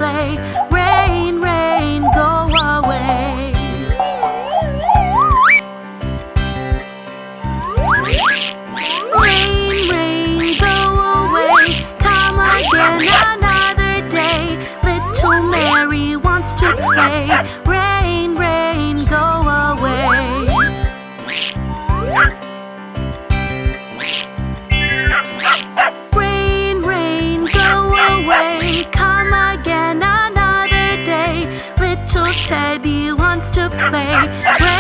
play. Rain, rain, go away. Rain, rain, go away. Come again another day. Little Mary wants to play. Rain, rain, go away. Rain, rain, go away. Come again another day. Little Teddy wants to play.